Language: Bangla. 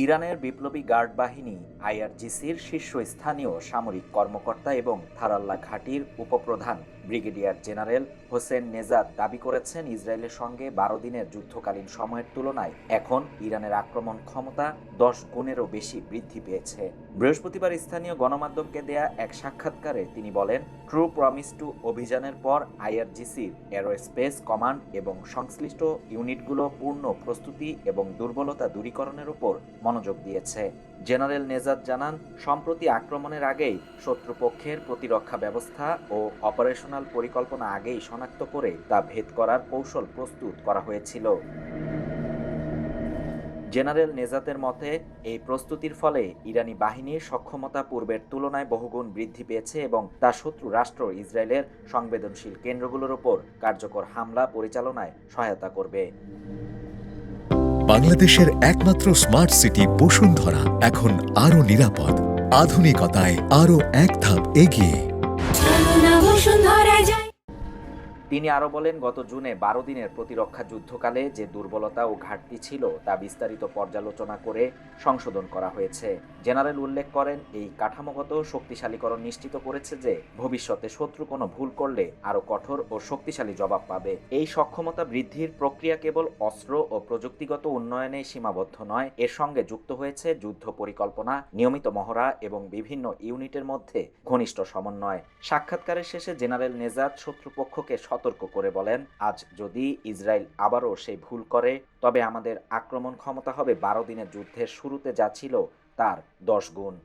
ইরানের বিপ্লবী গার্ড বাহিনী আইআরজিসির শীর্ষস্থানীয় সামরিক কর্মকর্তা এবং থারাল্লা ঘাঁটির উপপ্রধান ব্রিগেডিয়ার জেনারেল হোসেন নেজাদ দাবি করেছেন, ইসরায়েলের সঙ্গে ১২ দিনের যুদ্ধকালীন সময়ের তুলনায় এখন ইরানের আক্রমণ ক্ষমতা ১০ গুণেরও বেশি বৃদ্ধি পেয়েছে। বৃহস্পতিবার স্থানীয় গণমাধ্যমকে দেয়া এক সাক্ষাৎকারে তিনি বলেন, ট্রু প্রমিস টু অভিযানের পর আইআরজিসির এরোস্পেস কমান্ড এবং সংশ্লিষ্ট ইউনিটগুলো পূর্ণ প্রস্তুতি এবং দুর্বলতা দূরীকরণের উপর মনোযোগ দিয়েছে। জেনারেল নেজাদ জানান, সম্প্রতি আক্রমণের আগেই শত্রুপক্ষের প্রতিরক্ষা ব্যবস্থা ও অপারেশনাল পরিকল্পনা আগেই শনাক্ত করে তা ভেদ করার কৌশল প্রস্তুত করা হয়েছিল। জেনারেল নেজাতের মতে, এই প্রস্তুতির ফলে ইরানি বাহিনীর সক্ষমতা পূর্বের তুলনায় বহুগুণ বৃদ্ধি পেয়েছে এবং তা শত্রু রাষ্ট্র ইসরায়েলের সংবেদনশীল কেন্দ্রগুলোর উপর কার্যকর হামলা পরিচালনায় সহায়তা করবে। বাংলাদেশের একমাত্র স্মার্ট সিটি বসুন্ধরা এখন আরো নিরাপদ, আধুনিকতায় আরো এক ধাপ এগিয়ে। তিনি আরও বলেন, গত জুনে ১২ দিনের প্রতিরক্ষা যুদ্ধকালে যে দুর্বলতা ও ঘাটতি ছিল তা বিস্তারিত পর্যালোচনা করে সংশোধন করা হয়েছে। জেনারেল উল্লেখ করেন, এই কাঠামোগত শক্তিশালীকরণ নিশ্চিত করেছে যে ভবিষ্যতে শত্রু কোনো ভুল করলে আরও কঠোর ও শক্তিশালী জবাব পাবে। এই সক্ষমতা বৃদ্ধির প্রক্রিয়া কেবল অস্ত্র ও প্রযুক্তিগত উন্নয়নে সীমাবদ্ধ নয়, এর সঙ্গে যুক্ত হয়েছে যুদ্ধ পরিকল্পনা, নিয়মিত মহড়া এবং বিভিন্ন ইউনিটের মধ্যে ঘনিষ্ঠ সমন্বয়। সাক্ষাৎকারের শেষে জেনারেল নেজাদ শত্রুপক্ষকে সতর্ক করে বলেন, আজ যদি ইসরায়েল আবারও সেই ভুল করে, তবে আমাদের আক্রমণ ক্ষমতা হবে ১২ দিনের যুদ্ধের শুরুতে যা ছিল তার ১০ গুণ।